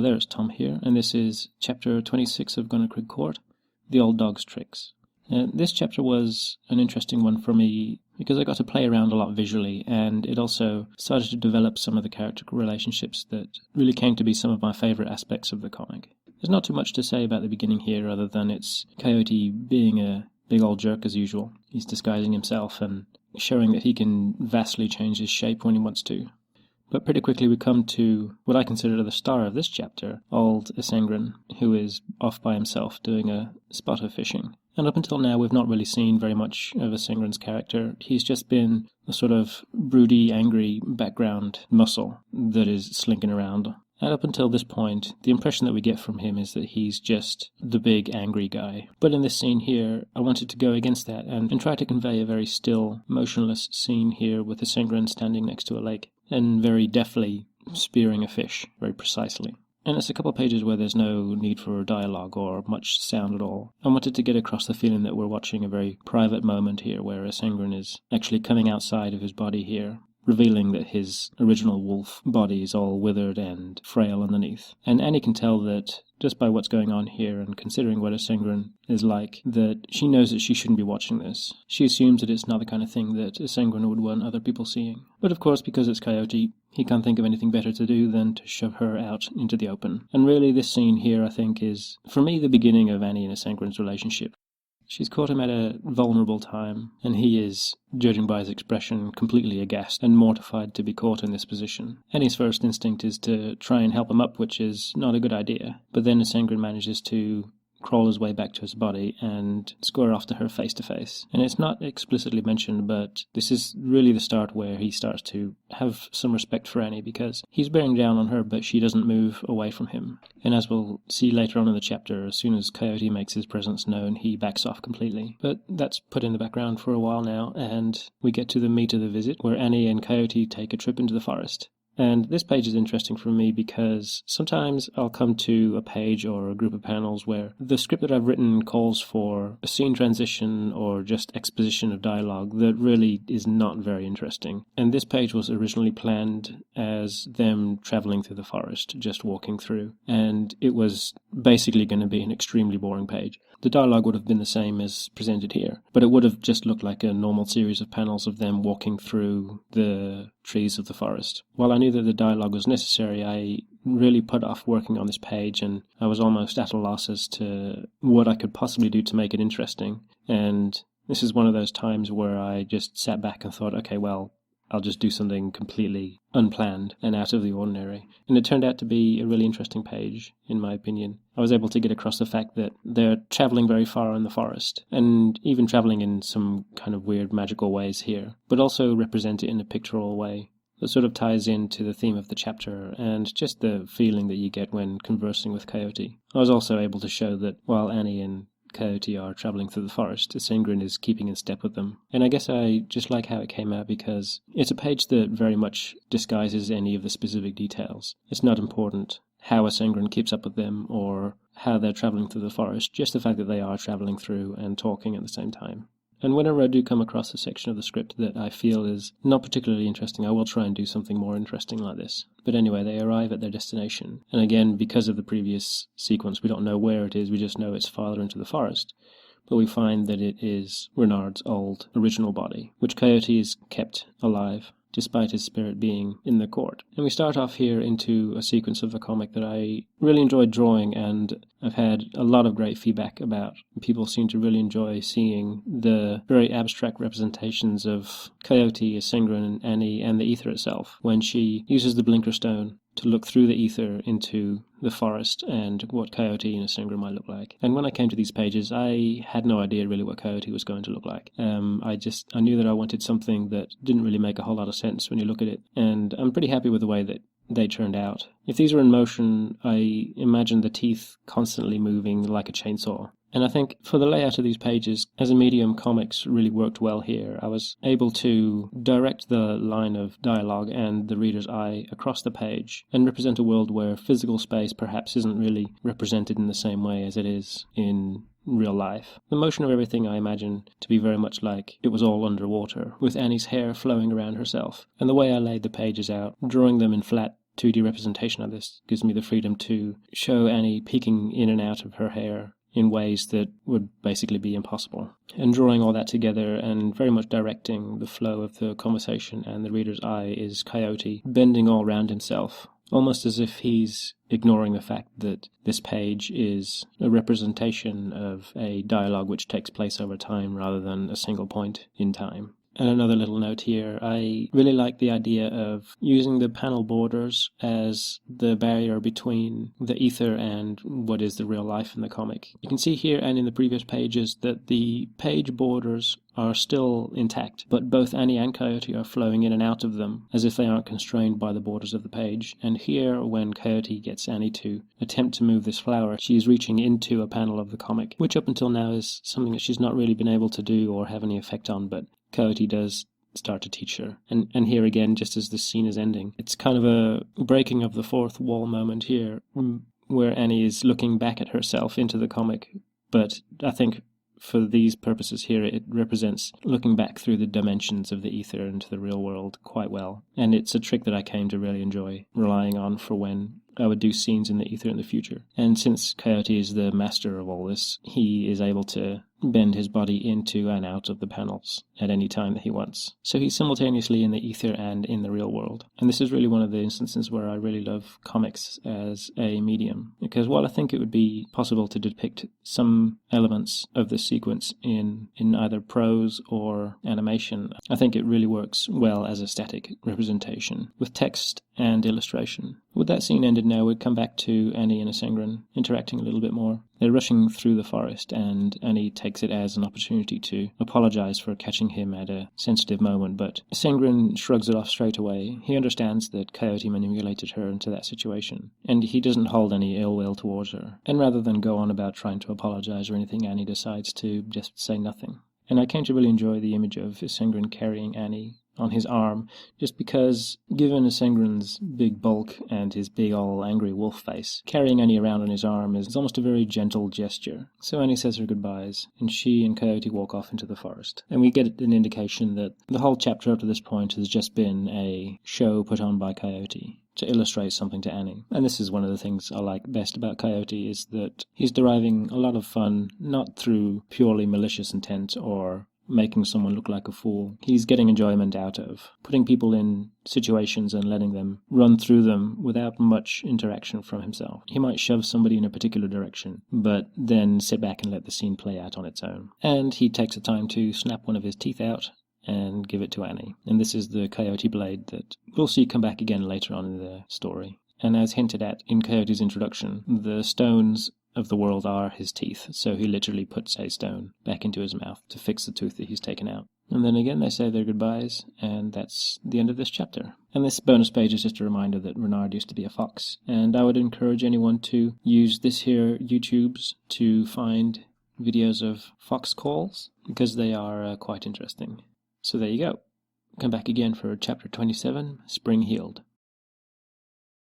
there, it's Tom here, and this is chapter 26 of Gunnerkrigg Court, The Old Dog's Tricks. This chapter was an interesting one for me because I got to play around a lot visually, and it also started to develop some of the character relationships that really came to be some of my favourite aspects of the comic. There's not too much to say about the beginning here other than it's Coyote being a big old jerk as usual. He's disguising himself and showing that he can vastly change his shape when he wants to. But pretty quickly we come to what I consider the star of this chapter, old Esengrin, who is off by himself doing a spot of fishing. And up until now we've not really seen very much of Esengrin's character. He's just been a sort of broody, angry background muscle that is slinking around. And up until this point, the impression that we get from him is that he's just the big, angry guy. But in this scene here, I wanted to go against that and try to convey a very still, motionless scene here with Esengrin standing next to a lake and very deftly spearing a fish, very precisely. And it's a couple of pages where there's no need for dialogue or much sound at all. I wanted to get across the feeling that we're watching a very private moment here where Esengrin is actually coming outside of his body here, revealing that his original wolf body is all withered and frail underneath. And Annie can tell that, just by what's going on here and considering what Esengrin is like, that she knows that she shouldn't be watching this. She assumes that it's not the kind of thing that Esengrin would want other people seeing. But of course, because it's Coyote, he can't think of anything better to do than to shove her out into the open. And really, this scene here, I think, is, for me, the beginning of Annie and Esengrin's relationship. She's caught him at a vulnerable time, and he is, judging by his expression, completely aghast and mortified to be caught in this position. Annie's first instinct is to try and help him up, which is not a good idea. But then Esengrin manages to crawl his way back to his body and square off to her face to face. And it's not explicitly mentioned, but this is really the start where he starts to have some respect for Annie, because he's bearing down on her, but she doesn't move away from him. And as we'll see later on in the chapter, as soon as Coyote makes his presence known, he backs off completely. But that's put in the background for a while now, and we get to the meat of the visit, where Annie and Coyote take a trip into the forest. And this page is interesting for me because sometimes I'll come to a page or a group of panels where the script that I've written calls for a scene transition or just exposition of dialogue that really is not very interesting. And this page was originally planned as them traveling through the forest, just walking through. And it was basically going to be an extremely boring page. The dialogue would have been the same as presented here, but it would have just looked like a normal series of panels of them walking through the trees of the forest. While I knew that the dialogue was necessary, I really put off working on this page, and I was almost at a loss as to what I could possibly do to make it interesting. And this is one of those times where I just sat back and thought, okay, well, I'll just do something completely unplanned and out of the ordinary. And it turned out to be a really interesting page, in my opinion. I was able to get across the fact that they're travelling very far in the forest, and even travelling in some kind of weird magical ways here, but also represent it in a pictorial way that sort of ties into the theme of the chapter and just the feeling that you get when conversing with Coyote. I was also able to show that while Annie and Coyote are travelling through the forest, Esengrin is keeping in step with them. And I guess I just like how it came out because it's a page that very much disguises any of the specific details. It's not important how Esengrin keeps up with them or how they're travelling through the forest, just the fact that they are travelling through and talking at the same time. And whenever I do come across a section of the script that I feel is not particularly interesting, I will try and do something more interesting like this. But anyway, they arrive at their destination. And again, because of the previous sequence, we don't know where it is, we just know it's farther into the forest. But we find that it is Renard's old original body, which Coyote has kept alive, despite his spirit being in the court. And we start off here into a sequence of the comic that I really enjoyed drawing, and I've had a lot of great feedback about. People seem to really enjoy seeing the very abstract representations of Coyote, Esengrin, and Annie, and the ether itself, when she uses the blinker stone to look through the ether into the forest and what Coyote and Esengrin might look like. And when I came to these pages, I had no idea really what Coyote was going to look like. I knew that I wanted something that didn't really make a whole lot of sense when you look at it, and I'm pretty happy with the way that they turned out. If these were in motion, I imagine the teeth constantly moving like a chainsaw. And I think for the layout of these pages, as a medium, comics really worked well here. I was able to direct the line of dialogue and the reader's eye across the page and represent a world where physical space perhaps isn't really represented in the same way as it is in real life. The motion of everything I imagine to be very much like it was all underwater, with Annie's hair flowing around herself. And the way I laid the pages out, drawing them in flat 2D representation of this gives me the freedom to show Annie peeking in and out of her hair in ways that would basically be impossible. And drawing all that together and very much directing the flow of the conversation and the reader's eye is Coyote bending all around himself, almost as if he's ignoring the fact that this page is a representation of a dialogue which takes place over time rather than a single point in time. And another little note here, I really like the idea of using the panel borders as the barrier between the ether and what is the real life in the comic. You can see here and in the previous pages that the page borders are still intact, but both Annie and Coyote are flowing in and out of them as if they aren't constrained by the borders of the page. And here, when Coyote gets Annie to attempt to move this flower, she's reaching into a panel of the comic, which up until now is something that she's not really been able to do or have any effect on, but Coyote does start to teach her. And here again, just as this scene is ending, it's kind of a breaking of the fourth wall moment here, where Annie is looking back at herself into the comic, but I think for these purposes here, it represents looking back through the dimensions of the ether into the real world quite well. And it's a trick that I came to really enjoy relying on for when I would do scenes in the ether in the future. And since Coyote is the master of all this, he is able to bend his body into and out of the panels at any time that he wants. So he's simultaneously in the ether and in the real world. And this is really one of the instances where I really love comics as a medium, because while I think it would be possible to depict some elements of this sequence in either prose or animation, I think it really works well as a static representation with text and illustration. With that scene ended now, we'd come back to Annie and Isengrin interacting a little bit more. They're rushing through the forest, and Annie takes it as an opportunity to apologize for catching him at a sensitive moment, but Isengrin shrugs it off straight away. He understands that Coyote manipulated her into that situation, and he doesn't hold any ill will towards her. And rather than go on about trying to apologize or anything, Annie decides to just say nothing. And I came to really enjoy the image of Isengrin carrying Annie on his arm, just because, given Isengrin's big bulk and his big ol' angry wolf face, carrying Annie around on his arm is almost a very gentle gesture. So Annie says her goodbyes, and she and Coyote walk off into the forest. And we get an indication that the whole chapter up to this point has just been a show put on by Coyote to illustrate something to Annie. And this is one of the things I like best about Coyote, is that he's deriving a lot of fun, not through purely malicious intent or making someone look like a fool. He's getting enjoyment out of putting people in situations and letting them run through them without much interaction from himself. He might shove somebody in a particular direction, but then sit back and let the scene play out on its own. And he takes the time to snap one of his teeth out and give it to Annie. And this is the Coyote blade that we'll see come back again later on in the story. And as hinted at in Coyote's introduction, the stones of the world are his teeth, so he literally puts a stone back into his mouth to fix the tooth that he's taken out. And then again they say their goodbyes, and that's the end of this chapter. And this bonus page is just a reminder that Renard used to be a fox, and I would encourage anyone to use this here YouTubes to find videos of fox calls, because they are quite interesting. So there you go. Come back again for chapter 27, Spring Healed.